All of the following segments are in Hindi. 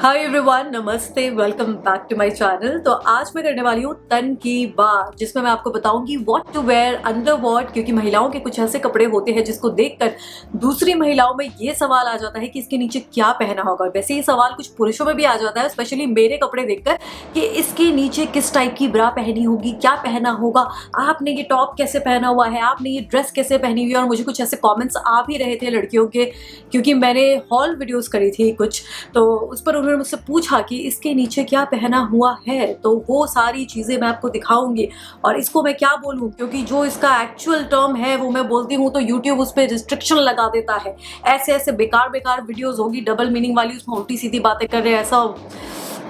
हाय एवरीवन, नमस्ते, welcome back to my channel. तो आज मैं करने वाली हूँ तन की बात, जिसमें मैं आपको बताऊंगी what to wear under what, क्योंकि महिलाओं के कुछ ऐसे कपड़े होते हैं जिसको देखकर दूसरी महिलाओं में ये सवाल आ जाता है कि इसके नीचे क्या पहना होगा। वैसे ये सवाल कुछ पुरुषों में भी आ जाता है, स्पेशली मेरे कपड़े देखकर, कि इसके नीचे किस टाइप की ब्रा पहनी होगी, क्या पहना होगा, आपने ये टॉप कैसे पहना हुआ है, आपने ये ड्रेस कैसे पहनी हुई है। और मुझे कुछ ऐसे कॉमेंट्स आ भी रहे थे लड़कियों के, क्योंकि मैंने हॉल वीडियोज़ करी थी कुछ, तो उस पर उन्होंने मुझसे पूछा कि इसके नीचे क्या पहना हुआ है। तो वो सारी चीज़ें मैं आपको दिखाऊंगी। और इसको मैं क्या बोलूँ, क्योंकि जो इसका एक्चुअल टर्म है वो मैं बोलती हूँ तो यूट्यूब उस पर रिस्ट्रिक्शन लगा देता है। ऐसे ऐसे बेकार बेकार वीडियोस होगी डबल मीनिंग वाली, उसमें उल्टी सीधी बातें कर रहे हैं, ऐसा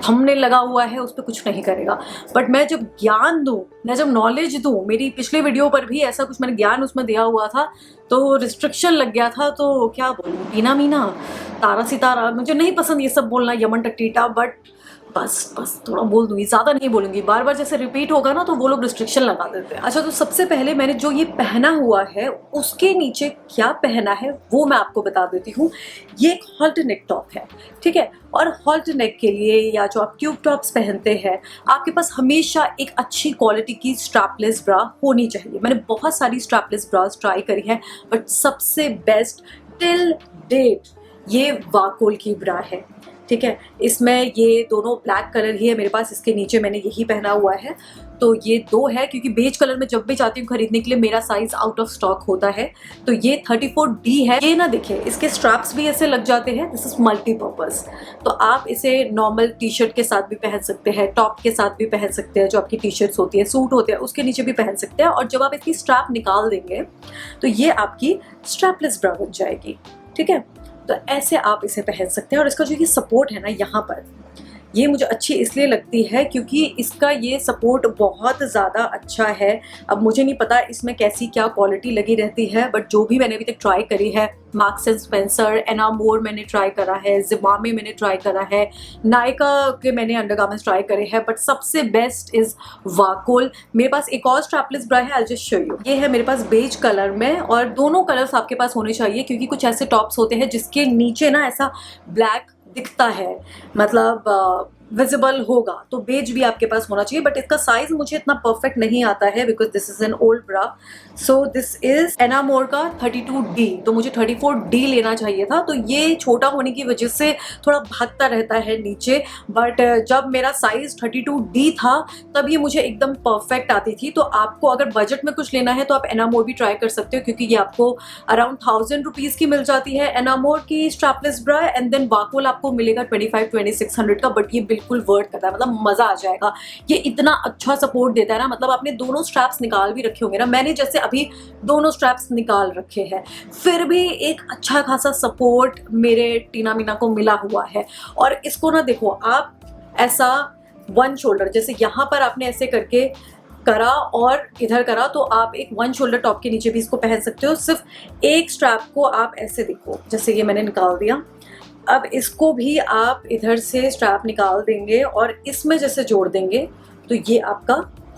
हमने लगा हुआ है, उस पर कुछ नहीं करेगा। बट मैं जब ज्ञान दूँ, मैं जब नॉलेज दूँ, मेरी पिछले वीडियो पर भी ऐसा कुछ मैंने ज्ञान उसमें दिया हुआ था, तो रिस्ट्रिक्शन लग गया था। तो क्या बोलूँ, टीना मीना, तारा सितारा, मुझे नहीं पसंद ये सब बोलना, यमन टटीटा, बट बस थोड़ा बोल दूंगी, ज़्यादा नहीं बोलूँगी। बार बार जैसे रिपीट होगा ना तो वो लोग रिस्ट्रिक्शन लगा देते हैं। अच्छा, तो सबसे पहले मैंने जो ये पहना हुआ है उसके नीचे क्या पहना है वो मैं आपको बता देती हूँ। ये एक हॉल्ट नेक टॉप है, ठीक है। और हॉल्ट नेक के लिए या जो आप ट्यूब टॉप्स पहनते हैं, आपके पास हमेशा एक अच्छी क्वालिटी की स्ट्रैपलेस ब्रा होनी चाहिए। मैंने बहुत सारी स्ट्रैपलेस ब्रास ट्राई करी है, बट सबसे बेस्ट टिल डेट ये वाकोल की ब्रा है, ठीक है। इसमें ये दोनों ब्लैक कलर ही है मेरे पास, इसके नीचे मैंने यही पहना हुआ है। तो ये दो है, क्योंकि बेज कलर में जब भी जाती हूँ खरीदने के लिए मेरा साइज आउट ऑफ स्टॉक होता है। तो ये 34D है। ये ना देखिए, इसके स्ट्रैप्स भी ऐसे लग जाते हैं, दिस इज मल्टीपर्पज। तो आप इसे नॉर्मल टी शर्ट के साथ भी पहन सकते हैं, टॉप के साथ भी पहन सकते हैं, जो आपकी टी शर्ट्स होती है, सूट होते हैं, उसके नीचे भी पहन सकते हैं। और जब आप इसकी स्ट्रैप निकाल देंगे तो ये आपकी स्ट्रैपलेस ब्रा बन जाएगी, ठीक है। तो ऐसे आप इसे पहन सकते हैं। और इसका जो ये सपोर्ट है ना यहाँ पर, ये मुझे अच्छी इसलिए लगती है क्योंकि इसका ये सपोर्ट बहुत ज़्यादा अच्छा है। अब मुझे नहीं पता इसमें कैसी क्या क्वालिटी लगी रहती है, बट जो भी मैंने अभी तक ट्राई करी है, मार्क्स एंड स्पेंसर, एनामोर मैंने ट्राई करा है, ज़िवामे मैंने ट्राई करा है, नायका के मैंने अंडरगारमेंट्स ट्राई करे हैं, बट सबसे बेस्ट इज़ वाकोल। मेरे पास एक और स्ट्रैपलेस ब्रा है, आई जस्ट शो यू। ये है मेरे पास बेज कलर में, और दोनों कलर्स आपके पास होने चाहिए, क्योंकि कुछ ऐसे टॉप्स होते हैं जिसके नीचे ना ऐसा ब्लैक दिखता है, मतलब विजिबल होगा, तो बेज भी आपके पास होना चाहिए। बट इसका साइज मुझे इतना परफेक्ट नहीं आता है, because this is an old bra. So this is Enamor का 32D, तो मुझे 34D लेना चाहिए था। तो ये छोटा होने की वजह से थोड़ा भागता रहता है नीचे, बट जब मेरा साइज 32D था तब ये मुझे एकदम परफेक्ट आती थी। तो आपको अगर बजट में कुछ लेना है तो आप एनामोर भी ट्राई कर सकते हो, क्योंकि ये आपको अराउंड 1000 रुपीज़ की मिल जाती है एनामोर की स्ट्रैपलेस ब्रा। एंड देन वाकोल आपको मिलेगा 2500-2600 का, बट ये बिल्कुल वर्थ करता है, मतलब मजा आ जाएगा। ये इतना अच्छा सपोर्ट देता है ना, मतलब आपने दोनों स्ट्रैप्स निकाल भी रखे होंगे ना, मैंने जैसे अभी दोनों स्ट्रैप्स निकाल रखे हैं, फिर भी एक अच्छा खासा सपोर्ट मेरे टीना मीना को मिला हुआ है। और इसको ना देखो, आप ऐसा वन शोल्डर, जैसे यहाँ पर आपने ऐसे करके करा और इधर करा, तो आप एक वन शोल्डर टॉप के नीचे भी इसको पहन सकते हो। सिर्फ एक स्ट्रैप को आप ऐसे देखो, जैसे ये मैंने निकाल दिया, अब इसको भी आप इधर से स्ट्रैप निकाल देंगे और इसमें जैसे जोड़ देंगे तो ये आपका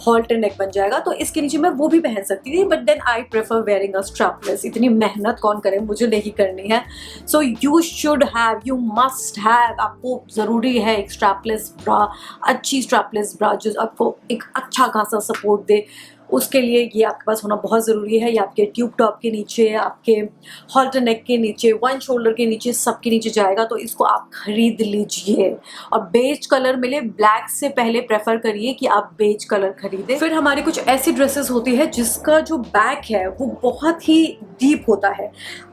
हॉल्टर नेक बन जाएगा। तो इसके नीचे मैं वो भी पहन सकती थी, but then I prefer wearing a strapless. इतनी मेहनत कौन करे, मुझे नहीं करनी है। So you should have, you must have, आपको ज़रूरी है एक स्ट्रैपलेस ब्रा, अच्छी स्ट्रैपलेस ब्रा जो आपको एक अच्छा खासा सपोर्ट दे। उसके लिए ये आपके पास होना बहुत ज़रूरी है। ये आपके ट्यूब टॉप के नीचे, आपके हॉल्टर नेक के नीचे, वन शोल्डर के नीचे, सबके नीचे जाएगा। तो इसको आप खरीद लीजिए। और बेज कलर मिले, ब्लैक से पहले प्रेफर करिए कि आप बेज कलर खरीदें। फिर हमारी कुछ ऐसी ड्रेसेस होती है जिसका जो बैक है वो बहुत ही डीप होता है।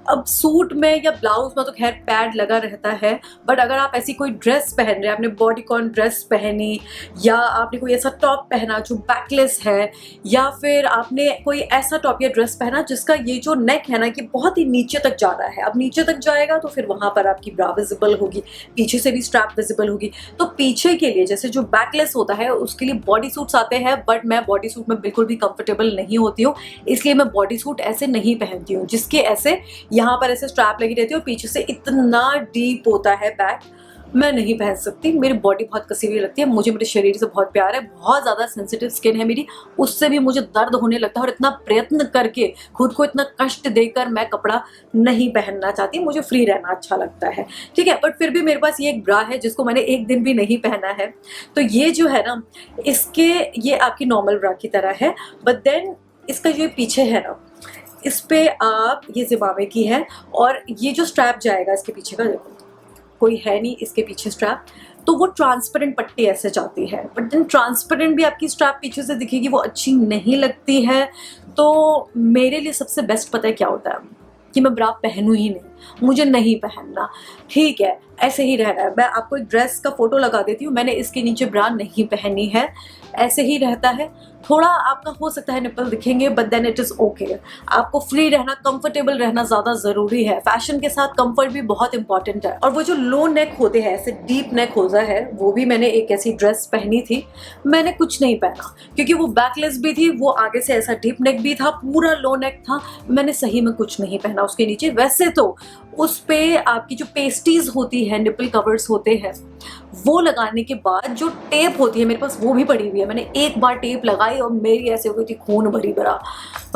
अब सूट में या ब्लाउज में तो खैर पैड लगा रहता है, बट अगर आप ऐसी कोई ड्रेस पहन रहे हैं, आपने बॉडीकॉन ड्रेस पहनी, या आपने कोई ऐसा टॉप पहना जो बैकलेस है, या फिर आपने कोई ऐसा टॉप या ड्रेस पहना जिसका ये जो नेक है ना, ये बहुत ही नीचे तक जा रहा है। अब नीचे तक जाएगा तो फिर वहाँ पर आपकी ब्रा विजिबल होगी, पीछे से भी स्ट्रैप विजिबल होगी। तो पीछे के लिए, जैसे जो बैकलेस होता है, उसके लिए बॉडी सूट्स आते हैं, बट मैं बॉडी सूट में बिल्कुल भी कंफर्टेबल नहीं होती हूँ, इसलिए मैं बॉडी सूट ऐसे नहीं पहनती हूँ, जिसके ऐसे यहाँ पर ऐसे स्ट्रैप लगी रहती है और पीछे से इतना डीप होता है बैक। मैं नहीं पहन सकती, मेरी बॉडी बहुत कसी हुई लगती है, मुझे मेरे शरीर से बहुत प्यार है, बहुत ज़्यादा सेंसिटिव स्किन है मेरी, उससे भी मुझे दर्द होने लगता है और इतना प्रयत्न करके खुद को इतना कष्ट देकर मैं कपड़ा नहीं पहनना चाहती, मुझे फ्री रहना अच्छा लगता है, ठीक है। बट फिर भी मेरे पास ये एक ब्रा है जिसको मैंने एक दिन भी नहीं पहना है, तो ये जो है ना, इसके ये आपकी नॉर्मल ब्रा की तरह है, बट देन इसका जो पीछे है ना, इस पे आप ये ज़िमामे की है और ये जो स्ट्रैप जाएगा इसके पीछे का, देखो कोई है नहीं इसके पीछे स्ट्रैप, तो वो ट्रांसपेरेंट पट्टी ऐसे जाती है, बट देन ट्रांसपेरेंट भी आपकी स्ट्रैप पीछे से दिखेगी, वो अच्छी नहीं लगती है। तो मेरे लिए सबसे बेस्ट पता है क्या होता है कि मैं ब्रा पहनूं ही नहीं, मुझे नहीं पहनना, ठीक है, ऐसे ही रहना है। मैं आपको एक ड्रेस का फोटो लगा देती हूँ, मैंने इसके नीचे ब्रा नहीं पहनी है, ऐसे ही रहता है। थोड़ा आपका हो सकता है निप्पल दिखेंगे, but then it is okay. आपको फ्री रहना, कंफर्टेबल रहना ज़्यादा ज़रूरी है। फैशन के साथ कंफर्ट भी बहुत इंपॉर्टेंट है। और वो जो लो नेक होते हैं, ऐसे डीप नेक होता है, वो भी मैंने एक ऐसी ड्रेस पहनी थी, मैंने कुछ नहीं पहना क्योंकि वो बैकलेस भी थी, वो आगे से ऐसा डीप नेक भी था, पूरा लो नेक था, मैंने सही में कुछ नहीं पहना उसके नीचे। वैसे तो उस पे आपकी जो पेस्टीज होती है, निपल कवर्स होते हैं, वो लगाने के बाद जो टेप होती है, मेरे पास वो भी पड़ी हुई है, मैंने एक बार टेप लगाई और मेरी ऐसे हो गई थी खून भरी भरा,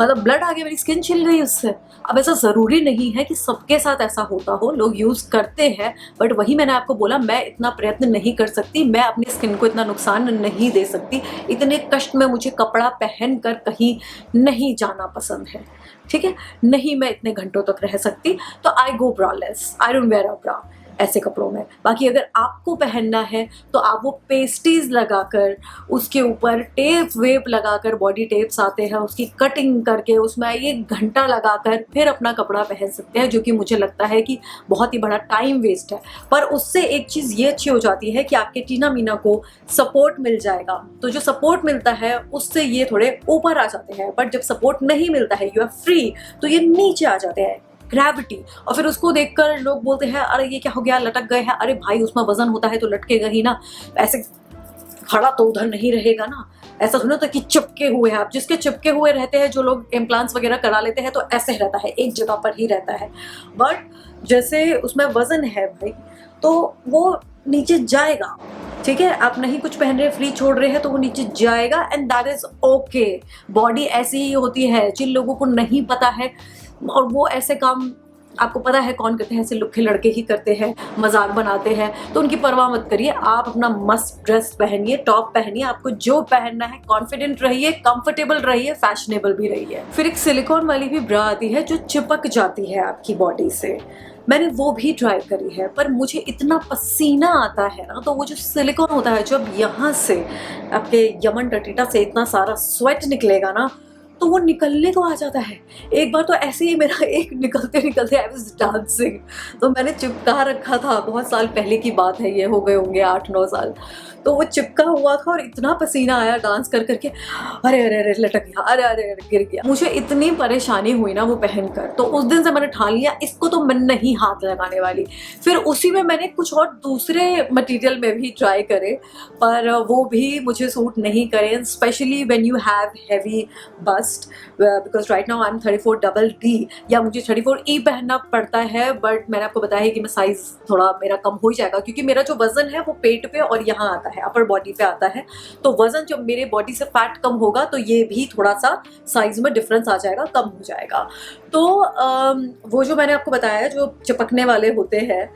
मतलब ब्लड आ गया, मेरी स्किन छिल गई उससे। अब ऐसा ज़रूरी नहीं है कि सबके साथ ऐसा होता हो, लोग यूज़ करते हैं, बट वही मैंने आपको बोला, मैं इतना प्रयत्न नहीं कर सकती, मैं अपनी स्किन को इतना नुकसान नहीं दे सकती, इतने कष्ट में मुझे कपड़ा पहन कर कहीं नहीं जाना पसंद है, ठीक है, नहीं मैं इतने घंटों तक रह सकती, तो आई गो ब्रालेस, आई डोंट वेयर अ ब्रा ऐसे कपड़ों में। बाकी अगर आपको पहनना है तो आप वो पेस्टीज लगाकर, उसके ऊपर टेप वेप लगाकर, बॉडी टेप्स आते हैं, उसकी कटिंग करके उसमें 1 घंटा लगाकर फिर अपना कपड़ा पहन सकते हैं, जो कि मुझे लगता है कि बहुत ही बड़ा टाइम वेस्ट है। पर उससे एक चीज़ ये अच्छी हो जाती है कि आपके टीना मीना को सपोर्ट मिल जाएगा, तो जो सपोर्ट मिलता है उससे ये थोड़े ऊपर आ जाते हैं, बट जब सपोर्ट नहीं मिलता है, यू आर फ्री, तो ये नीचे आ जाते हैं, ग्रेविटी। और फिर उसको देखकर लोग बोलते हैं अरे ये क्या हो गया, लटक गए हैं। अरे भाई उसमें वजन होता है तो लटकेगा ही ना, ऐसे खड़ा तो उधर नहीं रहेगा ना, ऐसा थोड़ा तो कि चिपके हुए हैं आप। जिसके चिपके हुए रहते हैं, जो लोग इम्प्लांट्स वगैरह करा लेते हैं, तो ऐसे रहता है, एक जगह पर ही रहता है। बट जैसे उसमें वजन है भाई, तो वो नीचे जाएगा, ठीक है। आप नहीं कुछ पहन रहे, फ्री छोड़ रहे हैं, तो वो नीचे जाएगा, and that is okay. Body ऐसी ही होती है, जिन लोगों को नहीं पता है और वो ऐसे काम आपको पता है कौन करते हैं, ऐसे लुखे लड़के ही करते हैं, मजाक बनाते हैं, तो उनकी परवाह मत करिए। आप अपना मस्त ड्रेस पहनिए, टॉप पहनिए, आपको जो पहनना है, कॉन्फिडेंट रहिए, कंफर्टेबल रहिए, फैशनेबल भी रहिए। फिर एक सिलिकॉन वाली भी ब्रा आती है जो चिपक जाती है आपकी बॉडी से, मैंने वो भी ट्राई करी है, पर मुझे इतना पसीना आता है ना, तो वो जो सिलिकॉन होता है, जब यहाँ से आपके यमन टटीटा से इतना सारा स्वेट निकलेगा ना, तो वो निकलने को आ जाता है। एक बार तो ऐसे ही मेरा एक निकलते निकलते आई वाज डांसिंग, तो मैंने चिपका रखा था, बहुत साल पहले की बात है, ये हो गए होंगे 8-9 साल, तो वो चिपका हुआ था और इतना पसीना आया डांस कर करके, अरे अरे अरे लटक गया, अरे अरे अरे गिर गया। मुझे इतनी परेशानी हुई ना वो पहनकर, तो उस दिन से मैंने ठान लिया इसको तो मैं नहीं हाथ लगाने वाली। फिर उसी में मैंने कुछ और दूसरे मटेरियल में भी ट्राई करे, पर वो भी मुझे सूट नहीं करे, specially when you have heavy bust, because right now I am 34DD, या मुझे 34E पहनना पड़ता है, बट मैंने आपको बताया है कि मैं साइज थोड़ा मेरा कम हो जाएगा, क्योंकि मेरा जो वजन है वो पेट पे और यहाँ आता है, अपर बॉडी पे आता है, तो वजन जब मेरे बॉडी से फैट कम होगा तो ये भी थोड़ा सा साइज में डिफरेंस आ जाएगा, कम हो जाएगा। तो वो जो मैंने आपको बताया जो चिपकने वाले होते हैं,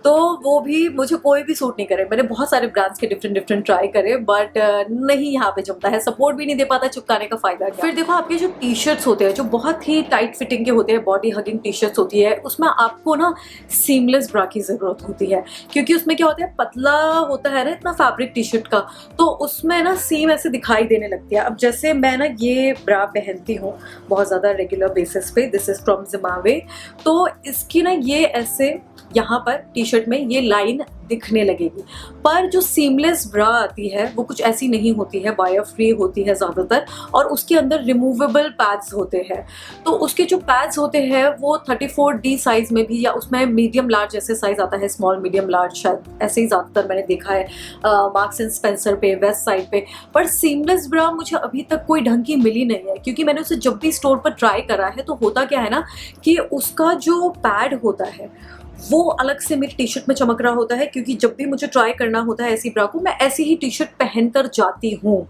तो वो भी मुझे कोई भी सूट नहीं करे। मैंने बहुत सारे ब्रांड्स के डिफरेंट ट्राई करे, बट नहीं यहाँ पे जमता है, सपोर्ट भी नहीं दे पाता, चिपकाने का फायदा क्या। फिर देखो आपके जो टी शर्ट्स होते हैं, जो बहुत ही टाइट फिटिंग के होते हैं, बॉडी हगिंग टी शर्ट्स होती है, उसमें आपको ना सीमलेस ब्रा की ज़रूरत होती है, क्योंकि उसमें क्या होता है, पतला होता है ना इतना फैब्रिक टी शर्ट का, तो उसमें ना सीम ऐसे दिखाई देने लगती है। अब जैसे मैं ना ये ब्रा पहनती हूँ बहुत ज़्यादा रेगुलर बेसिस पे, दिस इज़ फ्रॉम ज़िम्बाब्वे, तो इसकी ना ये ऐसे यहाँ पर टी शर्ट में ये लाइन दिखने लगेगी, पर जो सीमलेस ब्रा आती है वो कुछ ऐसी नहीं होती है, बायो फ्री होती है ज़्यादातर, और उसके अंदर रिमूवेबल पैड्स होते हैं। तो उसके जो पैड्स होते हैं वो 34D साइज़ में भी, या उसमें मीडियम लार्ज जैसे साइज़ आता है, स्मॉल मीडियम लार्ज शायद ऐसे ही ज़्यादातर मैंने देखा है मार्क्स एंड स्पेंसर पे, वेस्ट साइड पे। पर सीमलेस ब्रा मुझे अभी तक कोई ढंग की मिली नहीं है, क्योंकि मैंने उसे जब भी स्टोर पर ट्राई करा है, तो होता क्या है ना कि उसका जो पैड होता है वो अलग से मेरी टी शर्ट में चमक रहा होता है, क्योंकि जब भी मुझे ट्राई करना होता है ऐसी ब्रा को, मैं ऐसी ही टी शर्ट पहन कर जाती हूँ।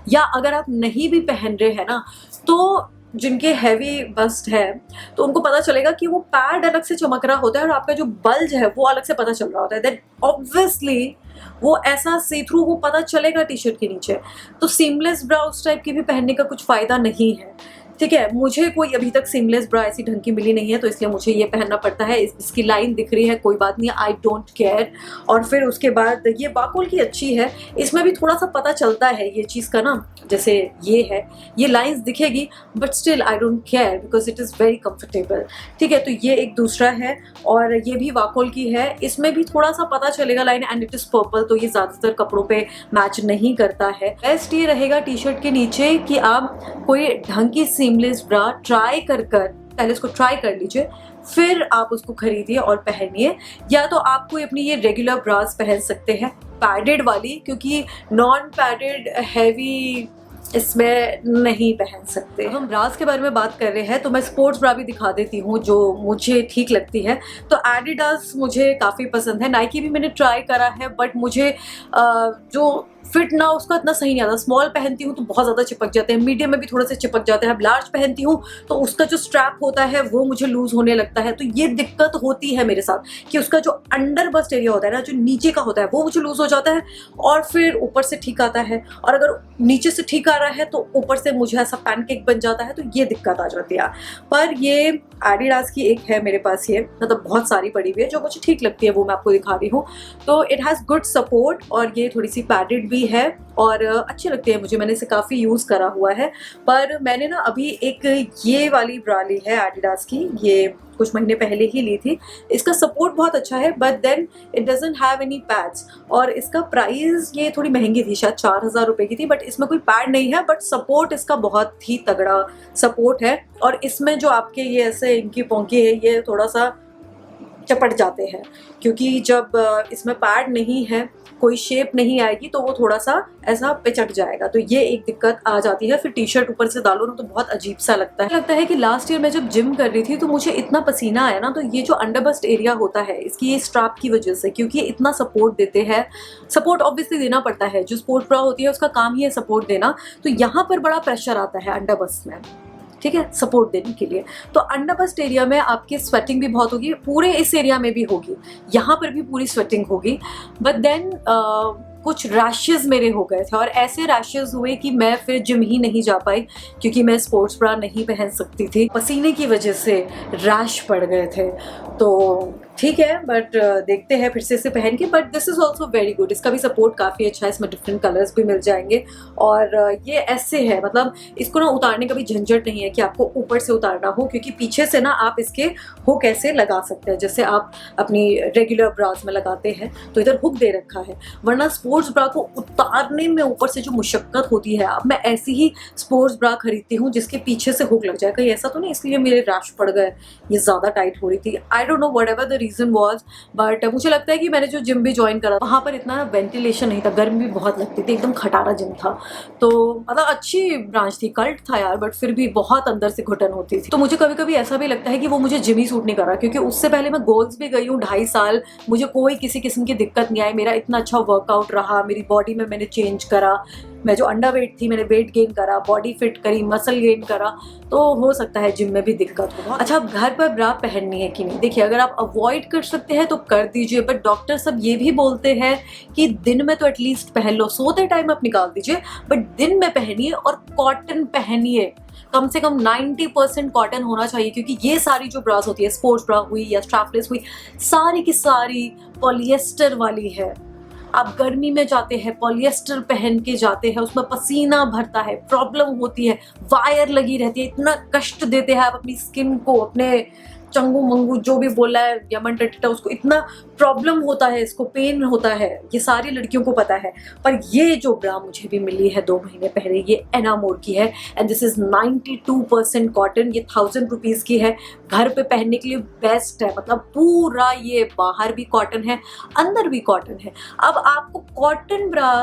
या अगर आप नहीं भी पहन रहे हैं ना, तो जिनके हैवी बस्ट है तो उनको पता चलेगा कि वो पैड अलग से चमक रहा होता है और आपका जो बल्ज है वो अलग से पता चल रहा होता है। देन ऑब्वियसली वो ऐसा सी थ्रू वो पता चलेगा टी शर्ट के नीचे। तो सीमलेस ब्रा उस टाइप की भी पहनने का कुछ फ़ायदा नहीं है, ठीक है। मुझे कोई अभी तक सीमलेस ब्रा ऐसी ढंग की मिली नहीं है, तो इसलिए मुझे ये पहनना पड़ता है। इसकी लाइन दिख रही है, कोई बात नहीं, आई डोंट केयर। और फिर उसके बाद ये वाकोल की अच्छी है, इसमें भी थोड़ा सा पता चलता है ये चीज़ का ना, जैसे ये है, ये लाइंस दिखेगी but still I don't care because it is very comfortable, ठीक है। तो ये एक दूसरा है और ये भी वाकोल की है, इसमें भी थोड़ा सा पता चलेगा line, and it is purple, तो ये ज़्यादातर कपड़ों पे मैच नहीं करता है। बेस्ट ये रहेगा टी शर्ट के नीचे कि आप कोई ढंग की सीमलेस ब्रा ट्राई कर पहले उसको ट्राई कर लीजिए, फिर आप उसको खरीदिए और पहनिए। या तो आप कोई अपनी ये रेगुलर ब्रास पहन सकते हैं पैडेड वाली, क्योंकि नॉन पैडेड हैवी इसमें नहीं पहन सकते। हम ब्रास के बारे में बात कर रहे हैं तो मैं स्पोर्ट्स ब्रा भी दिखा देती हूँ जो मुझे ठीक लगती है। तो एडिडास मुझे काफ़ी पसंद है, नाइकी भी मैंने ट्राई करा है, बट मुझे जो फिट ना उसका इतना सही नहीं आता। स्मॉल पहनती हूँ तो बहुत ज़्यादा चिपक जाते हैं, मीडियम में भी थोड़े से चिपक जाते हैं, लार्ज पहनती हूँ तो उसका जो स्ट्रैप होता है वो मुझे लूज होने लगता है। तो ये दिक्कत होती है मेरे साथ कि उसका जो अंडर बस्ट एरिया होता है ना, जो नीचे का होता है, वो मुझे लूज हो जाता है और फिर ऊपर से ठीक आता है, और अगर नीचे से ठीक आ रहा है तो ऊपर से मुझे ऐसा पैनकेक बन जाता है, तो ये दिक्कत आ जाती है। पर ये एडिडास की एक है मेरे पास, ये मतलब बहुत सारी पड़ी हुई है जो मुझे ठीक लगती है, वो मैं आपको दिखा रही हूँ। तो इट हैज़ गुड सपोर्ट और ये थोड़ी सी पैडेड भी है और अच्छी लगती है मुझे, मैंने इसे काफ़ी यूज़ करा हुआ है। पर मैंने ना अभी एक ये वाली ब्रा ली है एडिडास की, ये कुछ महीने पहले ही ली थी। इसका सपोर्ट बहुत अच्छा है but then it doesn't have any pads, और इसका प्राइस ये थोड़ी महंगी थी, शायद 4000 रुपये की थी, बट इसमें कोई पैड नहीं है, बट सपोर्ट इसका बहुत ही तगड़ा सपोर्ट है। और इसमें जो आपके ये ऐसे इनकी पोंकी है ये थोड़ा सा चपट जाते हैं, क्योंकि जब इसमें पैड नहीं है, कोई शेप नहीं आएगी, तो वो थोड़ा सा ऐसा पिचक जाएगा, तो ये एक दिक्कत आ जाती है। फिर टी शर्ट ऊपर से डालो ना तो बहुत अजीब सा लगता है कि लास्ट ईयर मैं जब जिम कर रही थी तो मुझे इतना पसीना आया ना, तो ये जो अंडर बस्ट एरिया होता है इसकी ये स्ट्रैप की वजह से, क्योंकि ये इतना सपोर्ट देते हैं, सपोर्ट ऑब्वियसली देना पड़ता है, जो स्पोर्ट ब्रा होती है उसका काम ही है सपोर्ट देना, तो यहाँ पर बड़ा प्रेशर आता है अंडर बस्ट में, ठीक है, सपोर्ट देने के लिए। तो अंडर बस्ट एरिया में आपकी स्वेटिंग भी बहुत होगी, पूरे इस एरिया में भी होगी, यहाँ पर भी पूरी स्वेटिंग होगी, बट देन कुछ रैशेज़ मेरे हो गए थे और ऐसे रैशेज़ हुए कि मैं फिर जिम ही नहीं जा पाई, क्योंकि मैं स्पोर्ट्स ब्रा नहीं पहन सकती थी, पसीने की वजह से रैश पड़ गए थे। तो ठीक है, बट देखते हैं फिर से इसे पहन के। But this is also very good, इसका भी सपोर्ट काफ़ी अच्छा है, इसमें डिफरेंट कलर्स भी मिल जाएंगे और ये ऐसे है, मतलब इसको ना उतारने का भी झंझट नहीं है कि आपको ऊपर से उतारना हो, क्योंकि पीछे से ना आप इसके हुक ऐसे लगा सकते हैं, जैसे आप अपनी रेगुलर ब्रास में लगाते हैं तो इधर हुक दे रखा है। वरना स्पोर्ट्स ब्रा को उतारने में ऊपर से जो मुशक्कत होती है, अब मैं ऐसी ही स्पोर्ट्स ब्रा खरीदती हूँ जिसके पीछे से हुक लग जाए, कहीं ऐसा तो नहीं इसलिए मेरे रैश पड़ गए, ये ज़्यादा टाइट हो रही थी, I don't know whatever the reason was. But मुझे लगता है कि मैंने जो जिम भी ज्वाइन करा वहाँ पर इतना वेंटिलेशन नहीं था, गर्मी भी बहुत लगती थी, एकदम खटारा जिम था, तो मतलब अच्छी ब्रांच थी, कल्ट था यार, बट फिर भी बहुत अंदर से घुटन होती थी। तो मुझे कभी कभी ऐसा भी लगता है कि वो मुझे जिम ही सूट नहीं करा, क्योंकि उससे पहले मैं गोल्स भी गई हूँ 2.5 साल, मुझे कोई किसी किस्म की दिक्कत नहीं आई, मेरा इतना अच्छा वर्कआउट रहा, मेरी बॉडी में मैंने चेंज करा, मैं जो अंडर वेट थी मैंने वेट गेन करा, बॉडी फिट करी, मसल गेन करा, तो हो सकता है जिम में भी दिक्कत हो। अच्छा, अब घर पर ब्रा पहननी है कि नहीं, देखिए अगर आप अवॉइड कर सकते हैं तो कर दीजिए, बट डॉक्टर सब ये भी बोलते हैं कि दिन में तो एटलीस्ट पहन लो, सोते टाइम आप निकाल दीजिए, बट दिन में पहनिए और कॉटन पहनिए, कम से कम 90% कॉटन होना चाहिए, क्योंकि ये सारी जो ब्रास होती है, स्पोर्ट्स ब्रा हुई या स्ट्रैपलेस हुई, सारी की सारी पॉलिएस्टर वाली है। आप गर्मी में जाते हैं पॉलिएस्टर पहन के जाते हैं, उसमें पसीना भरता है, प्रॉब्लम होती है, वायर लगी रहती है, इतना कष्ट देते हैं आप अपनी स्किन को, अपने चंगू मंगू जो भी बोला है यमन टट्टा, उसको इतना प्रॉब्लम होता है, इसको पेन होता है, ये सारी लड़कियों को पता है। पर ये जो ब्रा मुझे भी मिली है 2 महीने पहले, ये एनामोर की है एंड दिस इज 92% कॉटन, ये 1000 रुपीज़ की है, घर पे पहनने के लिए बेस्ट है, मतलब पूरा ये बाहर भी कॉटन है, अंदर भी कॉटन है। अब आपको कॉटन ब्रा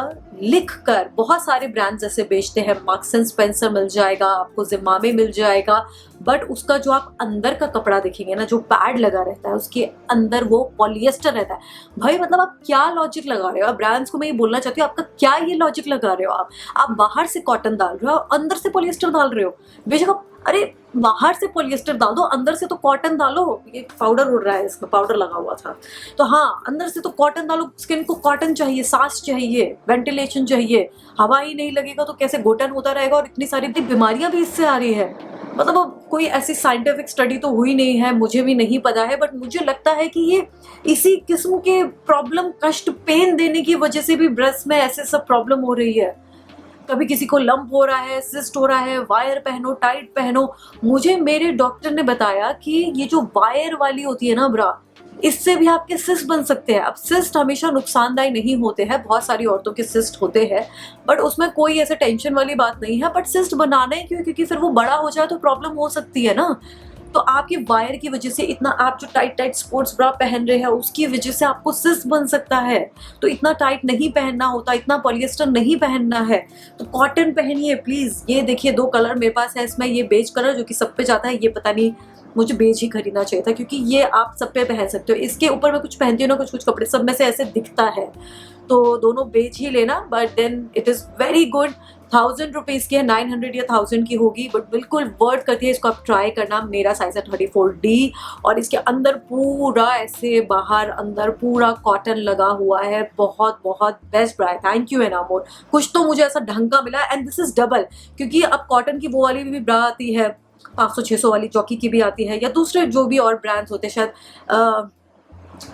लिख कर बहुत सारे ब्रांड्स ऐसे बेचते हैं, मार्क्स एंड स्पेंसर मिल जाएगा आपको, ज़िमामे मिल जाएगा, बट उसका जो आप अंदर का कपड़ा देखेंगे ना, जो पैड लगा रहता है उसके अंदर वो पॉलिएस्टर रहता है। भाई मतलब आप क्या लॉजिक लगा रहे हो? आप ब्रांड्स को मैं ये बोलना चाहती हूँ, आपका क्या ये लॉजिक लगा रहे हो? आप बाहर से कॉटन डाल रहे हो, अंदर से पॉलिएस्टर डाल रहे हो। बेशक आप, अरे बाहर से पॉलिएस्टर डाल दो, अंदर से तो कॉटन डालो। ये पाउडर उड़ रहा है, इसमें पाउडर लगा हुआ था। तो हाँ, अंदर से तो कॉटन डालो, स्किन को कॉटन चाहिए, सांस चाहिए, वेंटिलेशन चाहिए। हवा ही नहीं लगेगा तो कैसे घुटन होता रहेगा, और इतनी सारी बीमारियां भी इससे आ रही है। मतलब अब कोई ऐसी साइंटिफिक स्टडी तो हुई नहीं है, मुझे भी नहीं पता है, बट मुझे लगता है कि ये इसी किस्म के प्रॉब्लम, कष्ट, पेन देने की वजह से भी ब्रेस्ट में ऐसे सब प्रॉब्लम हो रही है। कभी किसी को लंप हो रहा है, सिस्ट हो रहा है, वायर पहनो, टाइट पहनो। मुझे मेरे डॉक्टर ने बताया कि ये जो वायर वाली होती है ना ब्रा, इससे भी आपके सिस्ट बन सकते हैं। अब सिस्ट हमेशा नुकसानदायी नहीं होते हैं, बहुत सारी औरतों के सिस्ट होते हैं, बट उसमें कोई ऐसे टेंशन वाली बात नहीं है। बट सिस्ट बनाना ही क्यों? क्योंकि फिर वो बड़ा हो जाए तो प्रॉब्लम हो सकती है ना। तो आपके वायर की वजह से, इतना आप जो टाइट टाइट स्पोर्ट्स ब्रा पहन रहे हैं उसकी वजह से आपको सिस्ट बन सकता है। तो इतना टाइट नहीं पहनना होता, इतना पॉलिएस्टर नहीं पहनना है, तो कॉटन पहनिए प्लीज। ये देखिए 2 कलर मेरे पास है, इसमें ये बेज कलर जो कि सब पे जाता है, ये पता नहीं, मुझे बेज ही खरीदना चाहिए था क्योंकि ये आप सब पे पहन सकते हो। इसके ऊपर मैं कुछ पहनती हूँ ना, कुछ कुछ कपड़े सब में से ऐसे दिखता है, तो दोनों बेज ही लेना। But then it is very good. 1000 rupees की है, 900 या 1000 की होगी, बट बिल्कुल वर्थ करती है। इसको आप ट्राई करना। मेरा साइज है 34D, और इसके अंदर पूरा ऐसे, बाहर अंदर पूरा कॉटन लगा हुआ है। बहुत बहुत बेस्ट ब्रा है। Thank you Enamor. कुछ तो मुझे ऐसा ढंग का मिला, एंड दिस इज डबल, क्योंकि अब कॉटन की वो वाली भी ब्रा आती है 500-600 वाली, चौकी की भी आती है, या दूसरे जो भी और ब्रांड्स होते हैं, शायद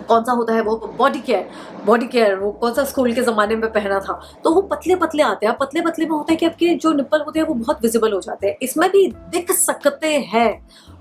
कौन सा होता है वो, बॉडी केयर, वो कौन सा स्कूल के ज़माने में पहना था, तो वो पतले पतले आते हैं। पतले पतले में होता है कि आपके जो निप्पल होते हैं वो बहुत विजिबल हो जाते हैं। इसमें भी दिख सकते हैं,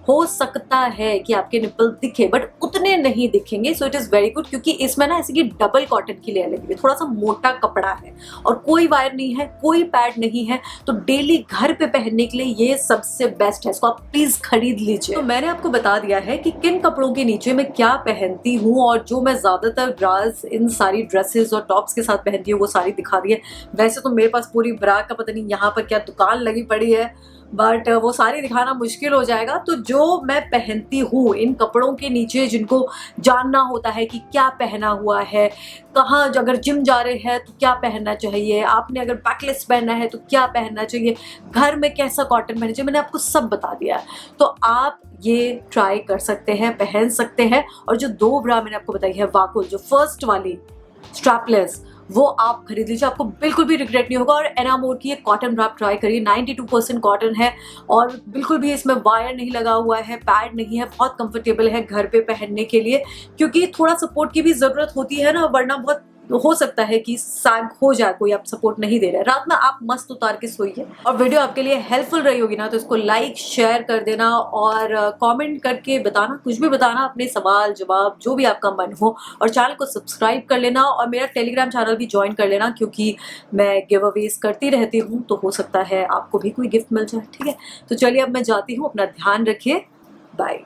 हो सकता है कि आपके निप्पल दिखे, बट उतने नहीं दिखेंगे। So it is very good, क्योंकि इसमें ना ऐसे कि डबल कॉटन की लेयर लगी हुई है, थोड़ा सा मोटा कपड़ा है, और कोई वायर नहीं है, कोई पैड नहीं है, तो डेली घर पे पहनने के लिए ये सबसे बेस्ट है। इसको आप प्लीज़ खरीद लीजिए। तो मैंने आपको बता दिया है कि किन कपड़ों के नीचे मैं क्या पहनती हूँ, और जो मैं ज़्यादातर ब्रास इन सारी ड्रेसेस और टॉप्स के साथ पहनती हूँ वो सारी दिखा दी है। वैसे तो मेरे पास पूरी ब्रा का पता नहीं यहाँ पर क्या दुकान लगी पड़ी है, बट वो सारी दिखाना मुश्किल हो जाएगा। तो जो मैं पहनती हूँ इन कपड़ों के नीचे, जिनको जानना होता है कि क्या पहना हुआ है, कहाँ, अगर जिम जा रहे हैं तो क्या पहनना चाहिए, आपने अगर बैकलेस पहनना है तो क्या पहनना चाहिए, घर में कैसा कॉटन पहनना चाहिए, मैंने आपको सब बता दिया है। तो आप ये ट्राई कर सकते हैं, पहन सकते हैं। और जो 2 ब्रा मैंने आपको बताई है, वाकुल जो फर्स्ट वाली स्ट्रैपलेस, वो आप खरीद लीजिए, आपको बिल्कुल भी रिग्रेट नहीं होगा। और एनामोर की ये कॉटन ब्रा ट्राई करिए, 92% कॉटन है, और बिल्कुल भी इसमें वायर नहीं लगा हुआ है, पैड नहीं है, बहुत कंफर्टेबल है घर पे पहनने के लिए। क्योंकि थोड़ा सपोर्ट की भी ज़रूरत होती है ना, वरना बहुत हो सकता है कि सैग हो जाए, कोई आप सपोर्ट नहीं दे रहे। रात में आप मस्त उतार के सोइए। और वीडियो आपके लिए हेल्पफुल रही होगी ना, तो इसको लाइक शेयर कर देना, और कमेंट करके बताना, कुछ भी बताना, अपने सवाल जवाब जो भी आपका मन हो। और चैनल को सब्सक्राइब कर लेना, और मेरा टेलीग्राम चैनल भी ज्वाइन कर लेना, क्योंकि मैं गिव अवेज करती रहती हूँ, तो हो सकता है आपको भी कोई गिफ्ट मिल जाए। ठीक है, तो चलिए अब मैं जाती हूँ, अपना ध्यान रखिए, बाय।